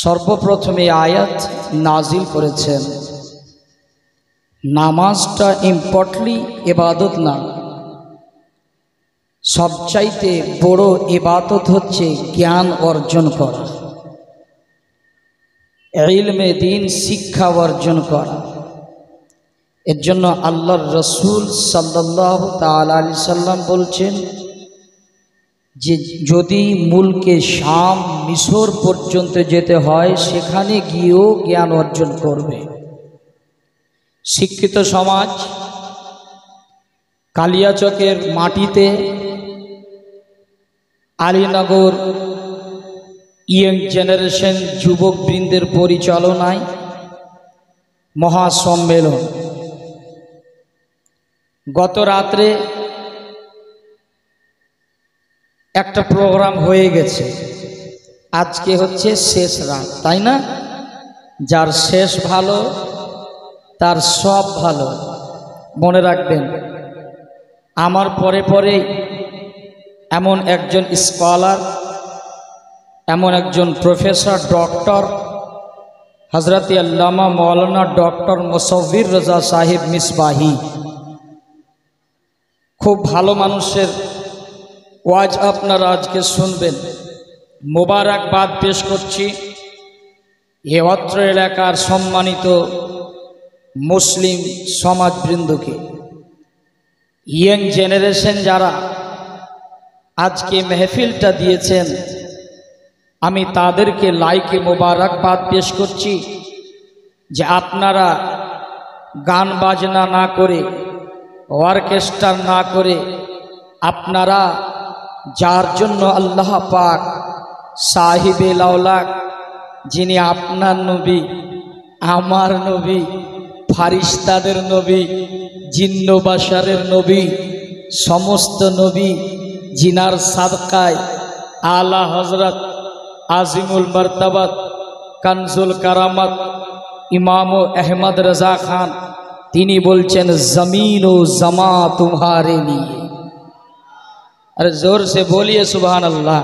সর্বপ্রথম এই আয়াত নাজিল করেছেন। নামাজটা ইম্পর্টলি ইবাদত না, সবচাইতে বড় ইবাদত হচ্ছে জ্ঞান অর্জন করা, ইলমে দ্বীন শিক্ষা অর্জন করা। এর জন্য আল্লাহর রসুল সাল্লাল্লাহু তাআলা আলাইহি সাল্লাম বলছেন যে যদি মুলকে শাম মিশর পর্যন্ত যেতে হয় সেখানে গিয়েও জ্ঞান অর্জন করবে। শিক্ষিত সমাজ কালিয়াচকের মাটিতে আলীনগর ইয়ং জেনারেশন যুবকবৃন্দের পরিচালনায় মহাসম্মেলন। গত রাত্রে একটা প্রোগ্রাম হয়ে গেছে, আজকে হচ্ছে শেষ রাত, তাই না? যার শেষ ভালো তার সব ভালো। মনে রাখবেন, আমার পরে পরে এমন একজন স্কলার, এমন একজন প্রফেসর, ডক্টর হযরত আল্লামা মাওলানা ডক্টর মুসাউবির রাজা সাহেব মিসবাহি, খুব ভালো মানুষের ওয়াজ আপনারা আজকে শুনবেন। মোবারকবাদ পেশ করছি এ অত্র এলাকার সম্মানিত মুসলিম সমাজবৃন্দকে। ইয়ং জেনারেশন যারা আজকে মেহফিলটা দিয়েছেন, আমি তাদেরকে লাইকে মোবারকবাদ পেশ করছি যে আপনারা গান বাজনা না করে, অর্কেস্ট্রা না করে, আপনারা যার জন্য আল্লাহ পাক সাহিবে লাওলাক, যিনি আপনার নবী, আমার নবী, ফারিস্তাদের নবী, জিন্ন বাশারের নবী, সমস্ত নবী, জিনার সাদকায় আলা হজরত আজিমুল মর্তবাত কানজুল কারামত ইমাম আহমদ রাজা খান, তিনি বলছেন জমিন ও জমা तुम्हारे लिए। আরে জোর সে বলিয়ে সুবহান আল্লাহ।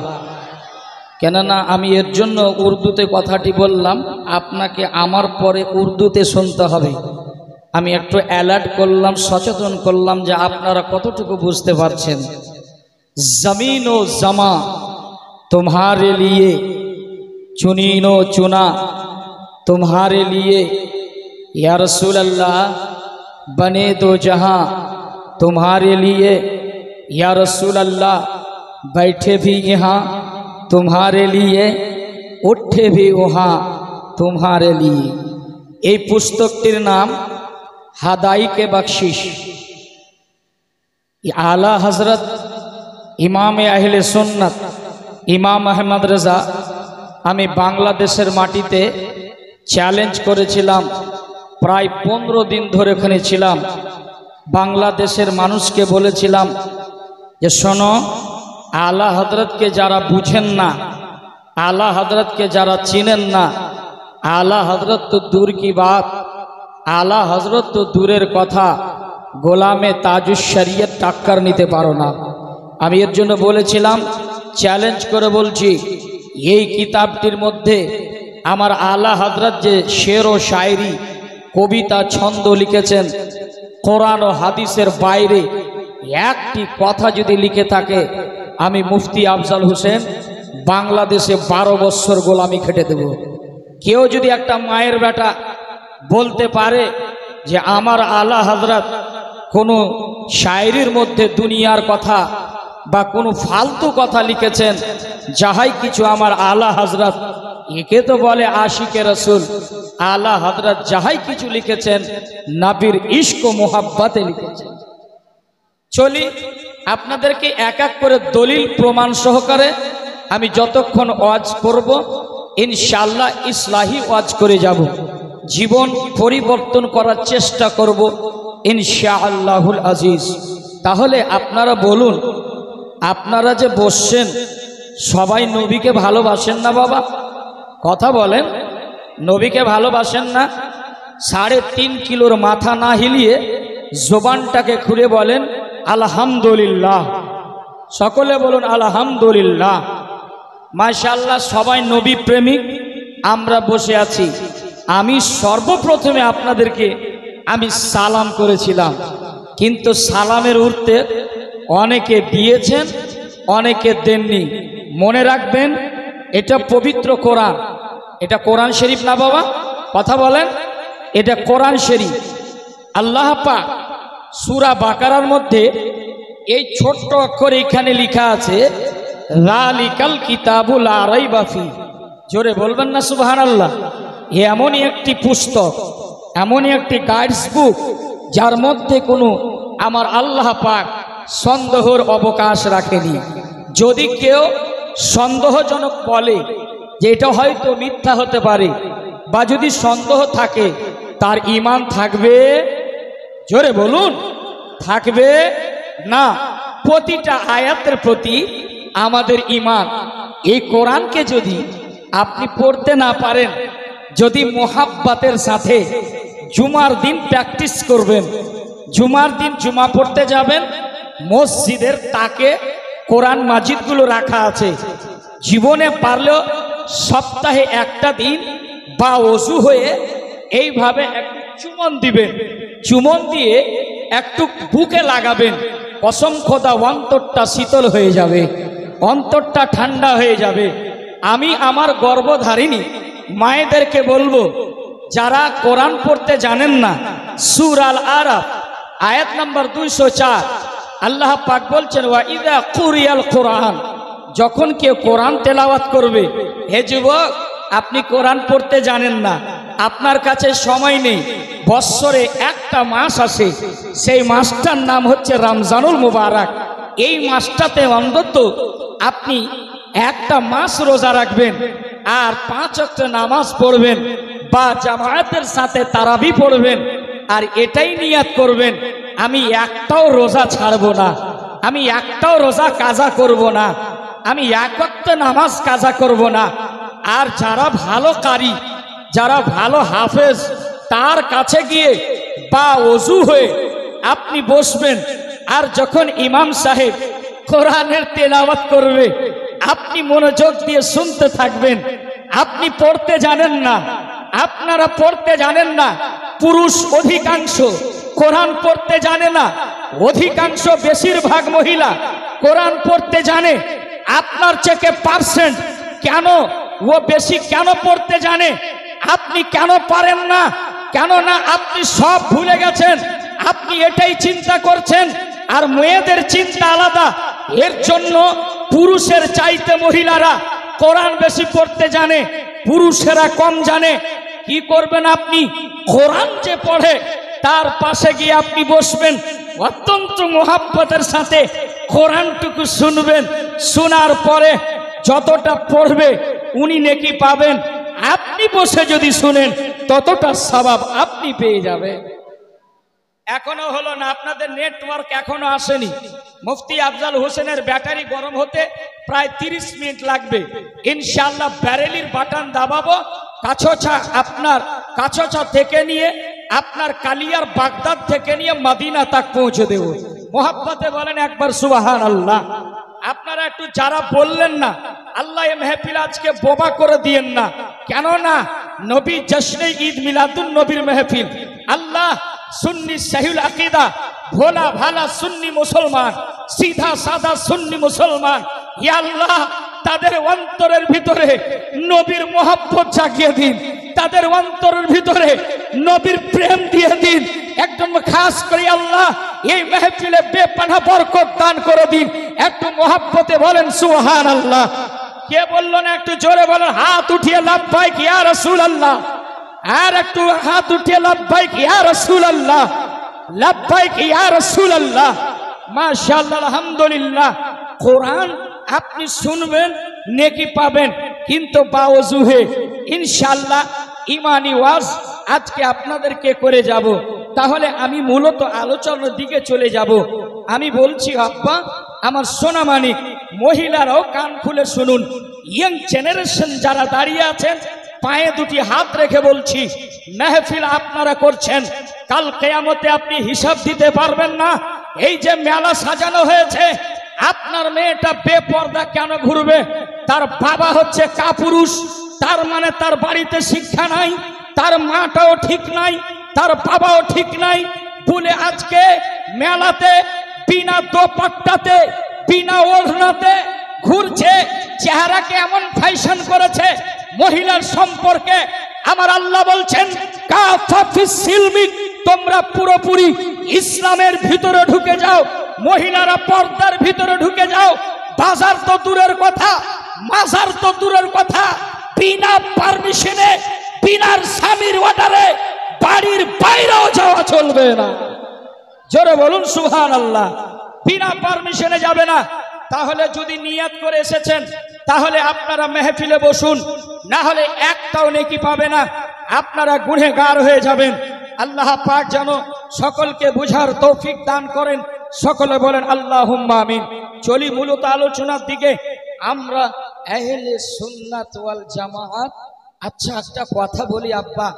কেননা আমি এর জন্য উর্দুতে কথাটি বললাম, আপনাকে আমার পরে উর্দুতে শুনতে হবে। আমি একটু অ্যালার্ট করলাম, সচেতন করলাম যে আপনারা কতটুকু বুঝতে পারছেন। জমিন ও জমা तुम्हारे लिए, चुनीन ও चुना तुम्हारे लिए, या रसूल अल्लाह बने दो जहां तुम्हारे लिए, या रसूल अल्लाह बैठे भी यहाँ तुम्हारे लिए, उठे भी वहाँ तुम्हारे लिए। এই পুস্তকটির নাম হাদাইকে বখশিশ। আলা হজরত ইমাম আহলে সুন্নাত ইমাম আহমদ রাজা, আমি বাংলাদেশের মাটিতে চ্যালেঞ্জ করেছিলাম, প্রায় 15 দিন ধরে ওখানে ছিলাম। বাংলাদেশের মানুষকে বলেছিলাম যে শোনো, আলা হযরতকে যারা বুঝেন না, আলা হযরতকে যারা চিনেন না, আলা হযরত তো দূর কি বাত, আলা হযরত তো দূরের কথা, গোলামে তাজুস শরিয়ত টাক্কর নিতে পারো না। আমি এর জন্য বলেছিলাম, চ্যালেঞ্জ করে বলছি, এই কিতাবটির মধ্যে আমার আলা হযরত যে শের ও শায়রি, কবিতা, ছন্দ লিখেছেন, কোরআন ও হাদিসের বাইরে একটি কথা যদি লিখে থাকে, আমি মুফতি আফজাল হোসেন বাংলাদেশে 12 বছর গোলামি খেটে দেব। কেউ যদি একটা মায়ের বেটা বলতে পারে যে আমার আলা হযরত কোনো শায়রির মধ্যে দুনিয়ার কথা বা কোনো ফালতু কথা লিখেছেন, যাহাই কিছু আমার আলা হযরত, একে তো বলে আশিকে রসুল। আলা হযরত যাহাই কিছু লিখেছেন নবীর ইশক ও মোহাব্বতে লিখেছেন। চলি আপনাদেরকে এক এক করে দলিল প্রমাণ সহকারে আমি যতক্ষণ ওয়াজ করব ইনশাআল্লাহ ইসলাহি ওয়াজ করে যাব, জীবন পরিবর্তন করার চেষ্টা করব ইনশাআল্লাহুল আজিজ। তাহলে আপনারা বলুন, আপনারা যে বসছেন সবাই নবীকে ভালোবাসেন না বাবা? কথা বলেন, নবীকে ভালোবাসেন না? 3.5 কিলোর মাথা না হিলিয়ে জবানটাকে খুলে বলেন আলহামদুলিল্লাহ। সকলে বলুন আলহামদুলিল্লাহ। माशाअल्लाह सबाई नबी प्रेमिक আমরা বসে আছি। আমি সর্বপ্রথমে আপনাদেরকে আমি সালাম করেছিলাম, কিন্তু সালামের উত্তরে অনেকে দিয়েছেন, অনেকে দেননি। মনে রাখবেন, এটা পবিত্র কোরআন, এটা কোরআন শরীফ না বাবা, কথা বলেন, এটা কোরআন শরীফ। আল্লাহ পাক সূরা বাকারার মধ্যে এই ছোট্ট অক্ষরে এখানে লেখা আছে, যালিকাল কিতাবু লা রাইবা ফি। জোরে বলবেন না সুবহানাল্লাহ। এমনই একটি পুস্তক, এমনই একটি গাইডস বুক, যার মধ্যে কোনো আমার আল্লাহ পাক সন্দেহের অবকাশ রাখেনি। যদি কেউ সন্দেহজনক বলে যে এটা হয়তো মিথ্যা হতে পারে, বা যদি সন্দেহ থাকে, তার ঈমান থাকবে? জোরে বলুন, থাকবে না। প্রতিটা আয়াতের প্রতি আমাদের ঈমান। এই কোরআনকে যদি আপনি পড়তে না পারেন, যদি মোহাব্বতের সাথে জুমার দিন প্র্যাকটিস করবেন, জুমার দিন জুমা পড়তে যাবেন, মসজিদের তাকে কোরআন মাজিদগুলো রাখা আছে, জীবনে পারলেও সপ্তাহে একটা দিন বা ওযু হয়ে এইভাবে একটু চুমন দিবেন, চুমন দিয়ে একটু বুকে লাগাবেন, কসম খোদা অন্তরটা শীতল হয়ে যাবে, অন্তরটা ঠান্ডা হয়ে যাবে। আমি আমার গর্ভধারিণী মায়েদেরকে বলবো, যারা কোরআন পড়তে জানেন না, সূরা আল আরাফ আয়াত নাম্বার 204 আল্লাহ পাক বলছেন, ওয়া ইযা কুরিয়াল কোরআন, যখন কেউ কোরআন তেলাওয়াত করবে। হে যুবক, আপনি কোরআন পড়তে জানেন না, আপনার কাছে সময় নেই, বৎসরে একটা মাস আসে, সেই মাসটার নাম হচ্ছে রমজানুল মুবারক। এই মাসটাতে অন্তত আপনি একটা মাস রোজা রাখবেন, আর 5 ওয়াক্ত নামাজ পড়বেন, বা জামায়াতের সাথে তারাবি পড়বেন, আর এটাই নিয়াত করবেন, আমি একটাও রোজা ছাড়বো না, আমি একটাও রোজা কাজা করব না, আমি এক ওয়াক্ত নামাজ কাজা করব না। আর যারা ভালো কারি, যারা ভালো হাফেজ, তার কাছে গিয়ে বা ওযু হয়ে আপনি বসবেন, আর যখন ইমাম সাহেব কোরআনের তেলাওয়াত করবে, আপনি মনোযোগ দিয়ে শুনতে থাকবেন। আপনি পড়তে জানেন না, আপনারা পড়তে জানেন না, পুরুষ অধিকাংশ কোরআন পড়তে জানে না, অধিকাংশ বেশিরভাগ মহিলা কোরআন পড়তে জানে। আপনার চেয়ে পার্সেন্ট কেন ও বেশি, কেন পড়তে জানে, আপনি কেন পারেন না? কেন না আপনি সব ভুলে গেছেন, আপনি এটাই চিন্তা করছেন, আর মেয়েদের চিন্তা আলাদা। এর জন্য পুরুষের চাইতে মহিলারা কোরআন বেশি পড়তে জানে, পুরুষেরা কম জানে। কি করবেন আপনি? কোরআন যে পড়ে তার পাশে গিয়ে আপনি বসবেন, অত্যন্ত মোহাব্বতের সাথে কোরআনটুকু শুনবেন। শোনার পরে যতটা পড়বে উনি নেকি পাবেন, আপনি বসে যদি শুনেন ততটা সওয়াব আপনি পেয়ে যাবেন। এখনো হলো না, আপনাদের নেটওয়ার্ক এখনো আসেনি। মুফতি আফজাল হোসেনের ব্যাটারি গরম হতে প্রায় 30 মিনিট লাগবে। ইনশাআল্লাহ ব্যারেলির বাটন দাবাবো, কাছোছা আপনার কাছোছা থেকে নিয়ে আপনার কালিয়ার বাগদাদ থেকে নিয়ে মদিনা তক পৌঁছে দেব। মোহাব্বতে বলেন একবার সুবহানাল্লাহ। আপনারা একটু যারা বললেন না, আল্লাহ এ মেহফিল আজকে বোবা করে দিয়েন না, কেন না নবী জশ্নে ঈদ মিলাদুন নবীর মেহফিল। আল্লাহ সুন্নি সহিউল আকীদা, ভোলা ভালা সুন্নি মুসলমান, সিধা সাদা সুন্নি মুসলমান, ইয়া আল্লাহ তাদের অন্তরের ভিতরে নবীর মোহাব্বত জাগিয়ে দিন, তাদের অন্তরের ভিতরে নবীর প্রেম দিয়ে দিন। একদম খাস করে আল্লাহ এই মেহফিলে বেপনাহ বরকত দান করে দিন। একটু মোহাব্বতে বলেন সুবহানাল্লাহ। কে বলল না একটু জোরে বলেন, হাত উঠিয়ে লাব্বাইক ইয়া রাসূলুল্লাহ। আর একটু হাত উঠিয়ে লাব্বাইক ইয়া রাসূলুল্লাহ, লাব্বাইক ইয়া রাসূলুল্লাহ। মাশাআল্লাহ, আলহামদুলিল্লাহ। কোরআন আপনি শুনবেন, নেকি পাবেন, কিন্তু বাওজুহে ইনশাআল্লাহ ইমানি ওয়াজ আজকে আপনাদেরকে করে যাব। তাহলে আমি মূলত আলোচনার দিকে চলে যাব। আমি বলছি আব্বা আমার সোনামানিক, মহিলারাও কান খুলে শুনুন। ইয়াং জেনারেশন যারা দাঁড়িয়ে আছেন, পায়ে দুটি হাত রেখে বলছি, মেহফিল আপনারা করছেন, কাল কিয়ামতে আপনি হিসাব দিতে পারবেন না। এই যে মেলা সাজানো হয়েছে, আপনার মেয়েটা বেপর্দা কেন ঘুরবে? তার বাবা হচ্ছে কাপুরুষ, তার মানে তার বাড়িতে শিক্ষা নাই, তার মাটাও ঠিক নাই, তার বাবাও ঠিক নাই বলে আজকে মেলাতে বিনা দোপাট্টাতে বিনা ওড়নাতে ঘুরছে। চেহারাকে এমন ফ্যাশন করেছে মহিলার সম্পর্কে। আমার আল্লাহ বলছেন কাফা ফিস সিলমি, তোমরা পুরোপুরি ইসলামের ভিতরে ঢুকে যাও, মহিলারা পর্দার ভিতরে ঢুকে যাও। বাজার তো দূরের কথা, মাজার তো দূরের কথা, বিনা পারমিশনে বিনা স্বামীর অর্ডারে বাড়ির বাইরেও যাওয়া চলবে না। জোরে বলুন সুবহানাল্লাহ। বিনা পারমিশনে যাবে না। তাহলে যদি নিয়াত করে এসেছেন তাহলে আপনারা মেহফিলে বসুন, না হলে একটাও নেকি পাবে না, আপনারা গুনহগার হয়ে যাবেন। আল্লাহ পাক যেন সকলকে বুঝার তৌফিক দান করেন। সকলে বলেন আল্লাহুম্মা আমিন। চলি মূলত আলোচনার দিকে। আমরা আহলে সুন্নাত ওয়াল জামাত। আচ্ছা একটা কথা বলি আব্বা,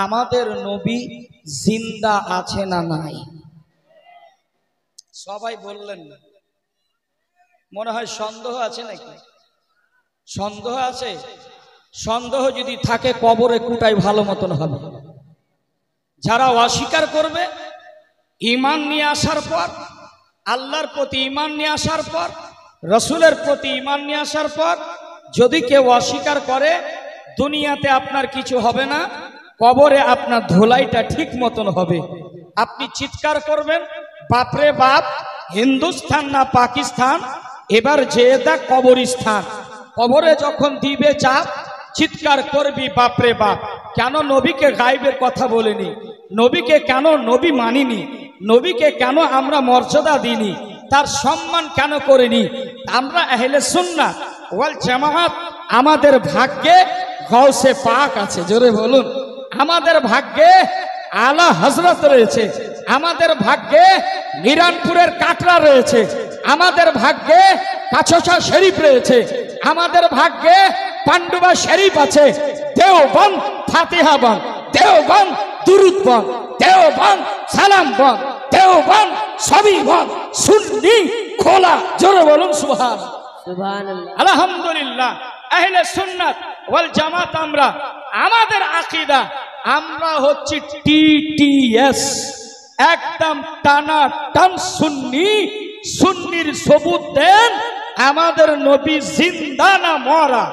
আমাদের নবী জিন্দা আছে না নাই? সবাই বললেন না, মনে হয় সন্দেহ আছে নাকি? সন্দেহ আছে? সন্দেহ যদি থাকে কবরে কুটাই ভালো মতন হবে। যারা অস্বীকার করবে ঈমান নিয়ে আসার পর, আল্লাহর প্রতি ঈমান নিয়ে আসার পর, রসুলের প্রতি ঈমান নিয়ে আসার পর যদি কেউ অস্বীকার করে, দুনিয়াতে আপনার কিছু হবে না, কবরে আপনার ধোলাইটা ঠিক মতন হবে। আপনি চিৎকার করবেন বাপরে বাপ, হিন্দুস্তান না পাকিস্তান, এবার যেদা কবরস্থান। কবরে যখন দিবে চাপ চিৎকার করবি বাপরে বাপ। কেন নবীকে গায়েবের কথা বলেনি? নবীকে কেন নবী মানিনি? নবীকে কেন আমরা মর্যাদা দিইনি? তার সম্মান কেন করিনি? আমরা আহলে সুন্নাত ওয়াল জামাত। আমাদের ভাগ্যে গাউসে পাক আছে। জোরে বলুন। আমাদের ভাগ্যে আলা হযরত রয়েছে, আমাদের ভাগ্যে মিরানপুরের কাটরা রয়েছে, আমাদের ভাগ্যে কাছছা শরীফ রয়েছে, আমাদের ভাগ্যে পান্ডুবা শরীফ আছে, দেওবন্দ ফাতিহা বন, দেওবন্দ দুরুদ বন, দেওবন্দ সালাম বন, দেওবন্দ সবই বন, সুন্নি খোলা। জোরে বলুন সুবহানাল্লাহ। আলহামদুলিল্লাহ। আহলে সুন্নাত ওয়াল জামাত আমরা, আমাদের আকীদা, আমরা হচ্ছি টিটিএস, একদম টানা টান সুন্নি। সুন্নির সবুত দেন আমাদের নবী জিন্দা না মরা?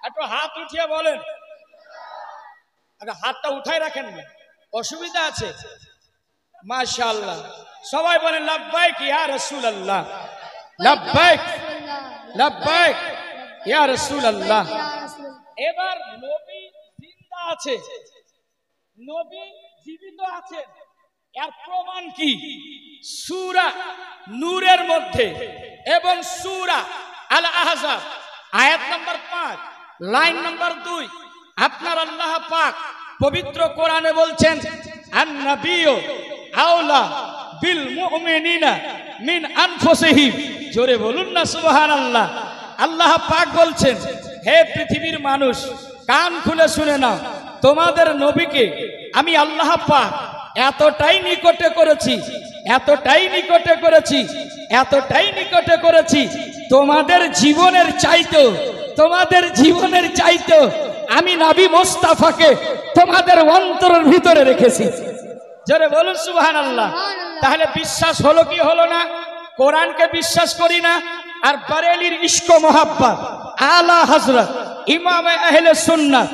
একটু হাত উঠিয়ে বলেন। হাতটা উঠায় রাখেন না, অসুবিধা আছে? মাশাআল্লাহ। সবাই বলেন লাব্বাইক ইয়া রাসূলুল্লাহ, লাব্বাইক লাব্বাইক ইয়া রাসূলুল্লাহ। এবার নবী জিন্দা আছে, নবী জীবিত আছে, এর প্রমাণ কি? সূরা নূরের মধ্যে এবং সূরা আল আহজাব আয়াত নম্বর 5 লাইন নম্বর 2 আপনার আল্লাহ পাক পবিত্র কোরআনে বলছেন আন-নাবিয়্যু আওলা বিল মুমিনিনা মিন আনফুসিহিম। জোরে বলুন না সুবহানাল্লাহ। আল্লাহ পাক বলছেন, হে পৃথিবীর মানুষ কান খুলে শুনে নাও, তোমাদের নবীকে আমি আল্লাহ পাক এতটাই নিকটে করেছি, এতটাই নিকটে করেছি, এতটাই নিকটে করেছি, তোমাদের জীবনের চাইতো, তোমাদের জীবনের চাইতো আমি নবী মুস্তাফাকে তোমাদের অন্তরের ভিতরে রেখেছি। জোরে বলুন সুবহানাল্লাহ। তাহলে বিশ্বাস হলো কি হলো না? কোরআনকে বিশ্বাস করি না, আর বারেলির ইশক ও মোহাব্বত আলা হযরত ইমাম আহলে সুন্নাত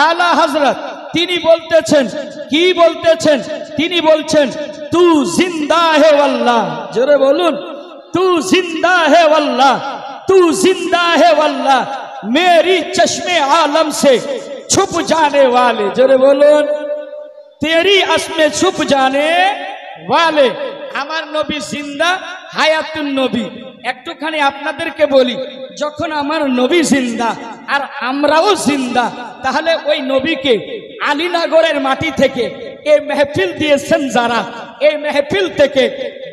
আলা হযরত তিনি বলতেছেন, কি বলতেছেন? তিনি বলছেন তু জিন্দা হে ওয়াল্লাহ। জোরে বলুন, তু জিন্দা হে ওয়াল্লাহ, तू जिंदा है वल्लाह मेरी चश्मे आलम से छुप जाने वाले। जोरे बोलून, तेरी आसमे छुप जाने वाले। আমার নবী জিন্দা, হায়াতুন নবী। একটুখানি আপনাদেরকে বলি, যখন আমার নবী জিন্দা আর আমরাও জিন্দা, তাহলে ওই নবীকে আলীনগরের মাটি থেকে এই মেহফিল দিয়েছেন যারা, এই মেহফিল থেকে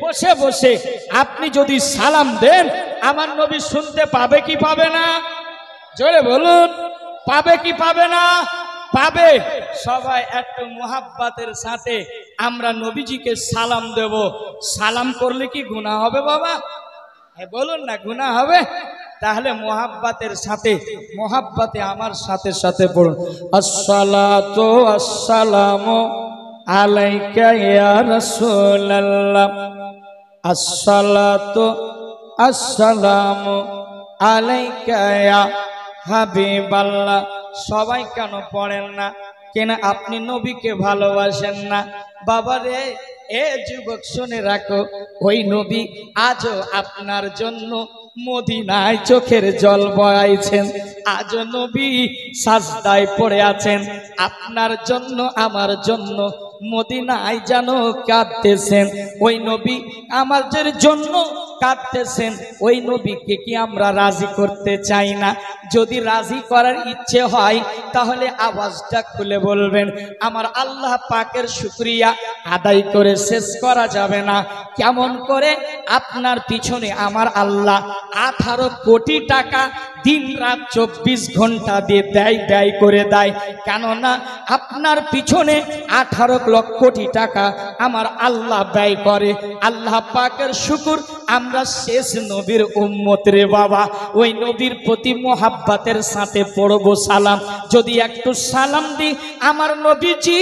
বসে বসে আপনি যদি সালাম দেন, আমার নবী শুনতে পাবে কি পাবে না? জোরে বলুন, পাবে কি পাবে না? পাবে। সবাই একটু মুহাব্বতের সাথে আমরা নবীজিকে সালাম দেব। সালাম করলে কি গুনাহ হবে বাবা? বলুন না, গুনাহ হবে? তাহলে মোহাব্বতের সাথে মোহাব্বতে আমার সাথে সাথে পড়ুন আসসালাতু আসসালামু আলাইকা ইয়া রাসূলুল্লাহ, আসসালাতু আসসালামু আলাইকা ইয়া হাবিবাল্লাহ। সবাই কেন পড়েন না? কেন আপনি নবীকে ভালোবাসেন না? বাবারে, এ যুবক শুনে রাখো, ওই নবী আজও আপনার জন্য মদিনায় চোখের জল বয়াইছেন। আজও নবী সাজদায় পড়ে আছেন আপনার জন্য আমার জন্য, মদিনায় যেন কাঁদতেছেন। ওই নবী আমাদের জন্য কাঁদতেছেন। ওই নবীকে কি আমরা রাজি করতে চাই না? যদি রাজি করার ইচ্ছে হয় তাহলে আওয়াজটা খুলে বলবেন। আমার আল্লাহ পাকের শুকরিয়া আদায় করে শেষ করা যাবে না। কেমন করে? আপনার পিছনে আমার আল্লাহ 18 কোটি টাকা দিন রাত 24 ঘন্টা দিয়ে ব্যয় করে দেয়। কেননা আপনার পিছনে 18 লক্ষ কোটি টাকা আমার আল্লাহ ব্যয় করে। আল্লাহ পাকের শুকর, আমরা শেষ নবীর উম্মত রে বাবা। ওই নবীর প্রতি মোহাব্বতের সাথে পড়ব সালাম। যদি একটু সালাম দিই, আমার নবীজি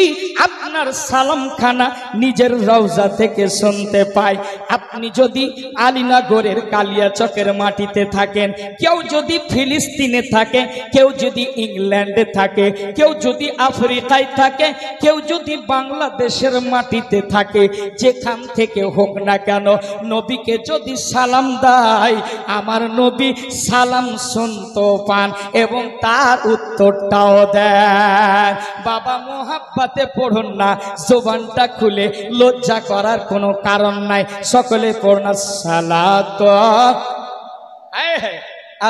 আপনার সালাম খানা নিজের রওজা থেকে শুনতে পাই। আপনি যদি আলীনগরের কালিয়াচকের মাটিতে থাকেন, কেউ যদি ফিলিস্তিনে থাকে, কেউ যদি ইংল্যান্ডে থাকে, কেউ যদি আফ্রিকায় থাকে, কেউ যদি বাংলাদেশের মাটিতে থাকে, যেখান থেকে হোক না কেন, নবীকে যদি সালাম দেয়, আমার নবী সালাম শুনতে পান এবং তার উত্তরটাও দেয়। বাবা, মোহাব্বতে পড়ুন না, জবানটা খুলে, লজ্জা করার কোনো কারণ নাই। সকলে পড়ুন সালাত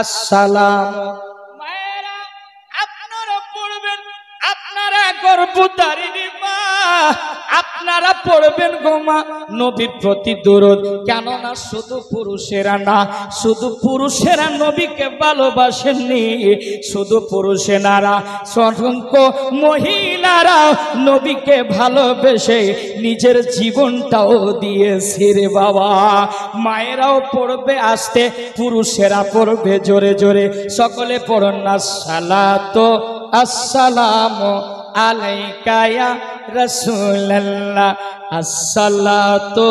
আসসালাম। মায়েরা আপনারা পড়বেন, আপনারা গর্ভধারিণী মা, আপনারা পড়বেন গো মা নবীর প্রতি দরুদ। কেননা শুধু পুরুষেরা না, শুধু পুরুষেরা নবীকে ভালোবাসেননি, শুধু পুরুষেরা, অসংখ্য মহিলারা নবীকে ভালোবেসে নিজের জীবনটাও দিয়েছে রে বাবা। মায়েরাও পড়বে আস্তে, পুরুষেরা পড়বে জোরে জোরে। সকলে পড়ুন না সালাতু আসসালামু আলাইকা ইয়া রাসূলুল্লাহ, আসসালাতু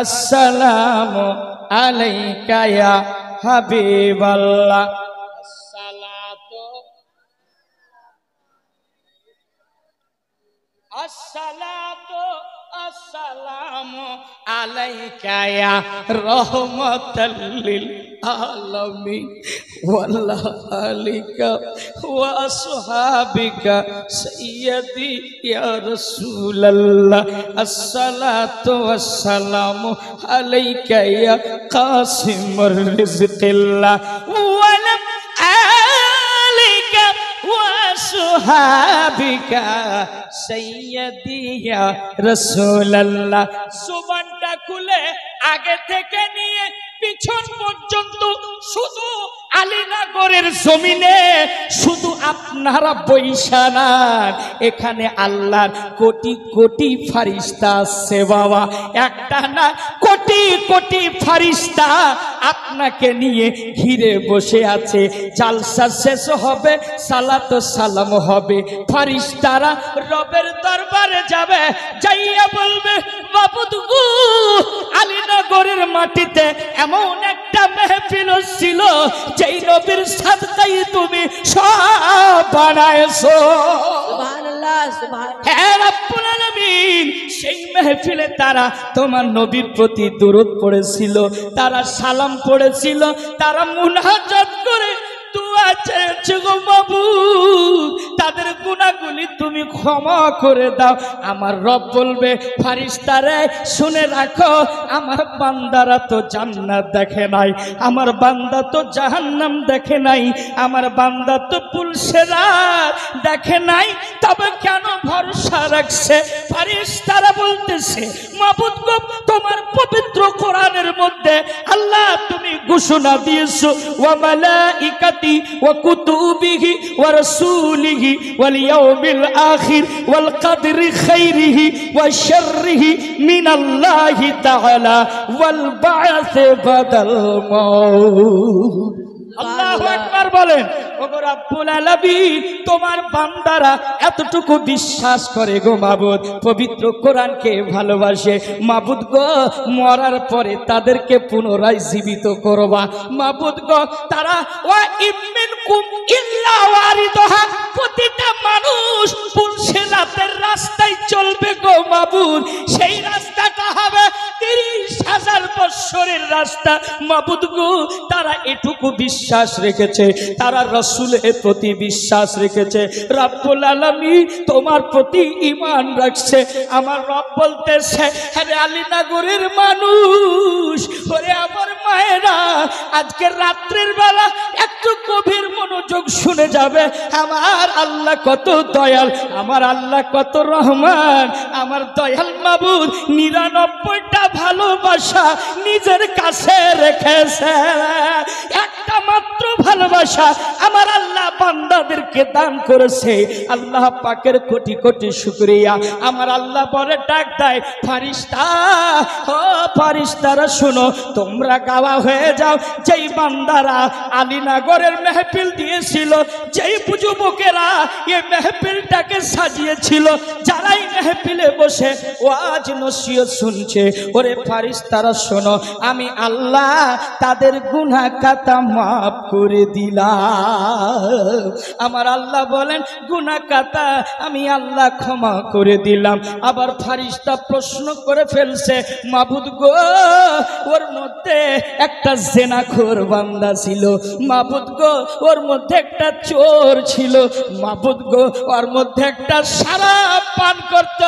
আসসালামু আলাইকা ইয়া হাবিবাল্লাহ, আসসালাতু আসসালাতু আসসালামু আলাইকা ইয়া রাহমাতাল লিল আলামিন ওয়া আলিকা ওয়া আসহাবিকা সাইয়্যিদি ইয়া রাসূলুল্লাহ, আসসালাতু ওয়াসসালামু আলাইকা ইয়া কাসিমুর রিজকিল্লাহ ওয়া আলিকা ওয়া আসহাবিকা সাইয়্যিদি ইয়া রাসূলুল্লাহ। জবানটা খুলে আগে থেকে নিয়ে পিছন পর্যন্ত শুধু আলীনগরের জমিনে শুধু আপনারা বৈশানার, এখানে আল্লাহর কোটি কোটি ফারিস্তা আছে বাবা। একটা না, কোটি কোটি ফারিস্তা আপনাকে নিয়ে ঘিরে বসে আছে। জালসা শেষ হবে, সালাত সালাম হবে, ফারিস্তারা রবের দরবারে যাবে, যাইয়া বলবে মাবুদ গো, আলীনগরের মাটিতে এমন একটা মেহফিল ছিল যেই নবীর সাদকায় তুমি সব বানায়ছো। সুবহানাল্লাহ, সুবহানাল্লাহ। হে রব্বুল আলামিন, সেই মেহফিলে তারা তোমার নবীর প্রতি দরুদ পড়েছিল, তারা সালাম পড়েছিল, তারা মুনাজাত করে দুআ চেয়েছে গো মাবুদ, তাদের গুনাহগুলি তুমি ক্ষমা করে দাও। আমার রব বলবে ফারিস্তারে শুনে রাখো, আমার বান্দারা তো জান্নাত দেখে নাই, আমার বান্দা তো জাহান্নাম দেখে নাই, আমার বান্দা তো পুলসেরাত দেখে নাই, তবে কেন ভরসা রাখছে? ফারিস্তারা বলতেছে মাবুদ গো, তোমার পবিত্র কোরআনের মধ্যে আল্লাহ তুমি ঘোষণা দিয়েছো ওয়া মালাইকাতি ওয়া কুতুবিহি ওয়া রাসূলিহি ওয়াল ইয়াউমিল আখির ওয়াল কদরি খাইরিহি ওয়া শাররিহি মিনাল্লাহি তাআলা ওয়াল বা'স বাদাল মাউত। আল্লাহু আকবার বলেন। ওগো রব্বুল আলামিন, তোমার বান্দারা এতটুকু বিশ্বাস করে গো মাবুদ, পবিত্র কোরআনকে ভালোবাসে মাবুদ গো, মরার পরে তাদেরকে পুনরায় জীবিত করবা মাবুদ গো। তারা ওয়া ইমিনকুম ইল্লা ওয়ারিদুহা, প্রতিটা মানুষ পুলসিরাতের রাস্তায় চলবে গো মাবুদ। সেই রাস্তাটা হবে 30,000 বছরের রাস্তা মাবুদ গো। তারা এটুকু বিশ্বাস রেখেছে, তারা রাসূলের প্রতি বিশ্বাস রেখেছে, রব্বুল আলামিন তোমার প্রতি ঈমান রাখছে। আমার রব বলতেছে, আরে আলীনগরের মানুষ, ওরে আমার মায়েরা, আজকে রাত্রের বেলা একটু গভীর মনোযোগ শুনে যাবে। আমার আল্লাহ কত দয়াল, আমার আল্লাহ কত রহমান, আমার দয়াল মাবুদ 99টা ভালোবাসা নিজের কাছে রেখেছে। একটা মাত্র ভালোবাসা আমার আল্লাহ বান্দাদেরকে দান করেছে। আল্লাহ পাকের কোটি কোটি শুকরিয়া। আমার আল্লাহ বলে ডাক দেয়, ফারিস্তা, ও ফারিস্তারা শোনো, তোমরা গাওয়া হয়ে যাও। যেই বান্দারা আলীনগরের মেহফিল দিয়েছিল, যেই যুবকেরা এই মেহফিলটাকে সাজিয়েছিল, যারাই মেহফিলে বসে ওয়াজ নসিহত শুনছে, ওরে ফারিস্তারা শোনো, আমি আল্লাহ তাদের গুনাহ খাতা মাফ করে দিলাম। আমার আল্লাহ বলেন, গুনাহ খাতা আমি আল্লাহ ক্ষমা করে দিলাম। আবার ফারিস্তা প্রশ্ন করে ফেলছে, মাবুদ গো, ওর মধ্যে একটা জেনাখোর বান্দা ছিল মাবুদ গো, ওর মধ্যে একটা চোর ছিল মাবুদ গো, ওর মধ্যে একটা শরাব পান করত,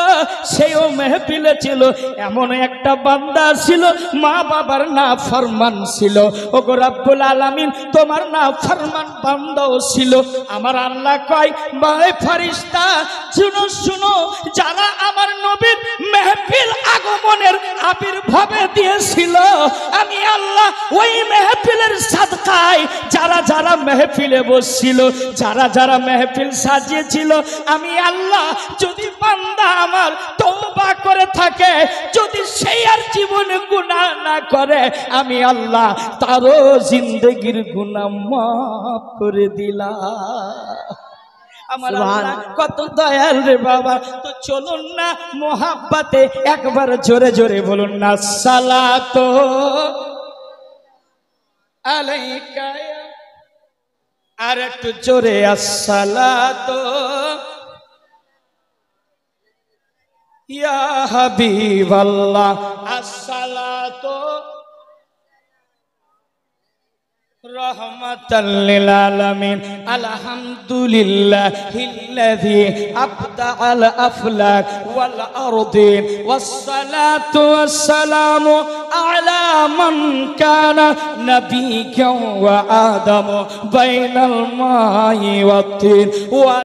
সেও মেহফিলে ছিল। এমন একটা বান্দা ছিল মা বাবার নাফরমান ছিল। ওগো রব্বুল আলামিন, তোমার নাফরমান বান্দাও ছিল। আমার আল্লাহ কয়, ভাই ফারিস্তা শুনো শুনো, যারা আমার নবীর মেহফিল আগমনের আবির্ভাবে দিয়েছিল, আমি আল্লাহ ওই মেহফিলের সাদকায় যারা যারা মেহফিলে বসছিল, যারা যারা মেহফিল সাজিয়েছিল, আমি আল্লাহ যদি বান্দা আমার তওবা করে থাকে, যদি সেই আর জীবনে গুনাহ না করে, আমি আল্লাহ তারও জিন্দেগির গুনাহ মাফ করে দিলাম। আমার আল্লাহ কত দয়াল রে বাবা। তো চলুন না মোহাব্বতে একবার জোরে জোরে বলুন না, সালাতু আলাইকা, আর একটু জোরে, আসসালাতু ইয়া হাবিবাল্লাহ, আসসালাতু রহমাতাল লিল আলামিন, আলহামদুলিল্লাহিল্লাযী আবদাআল আফলাক ওয়াল আরদিন, ওয়াসসালাতু ওয়াসসালামু আলা মান কানা নাবিয়্যান ওয়া আদামু বাইনাল মাই ওয়াত তিন।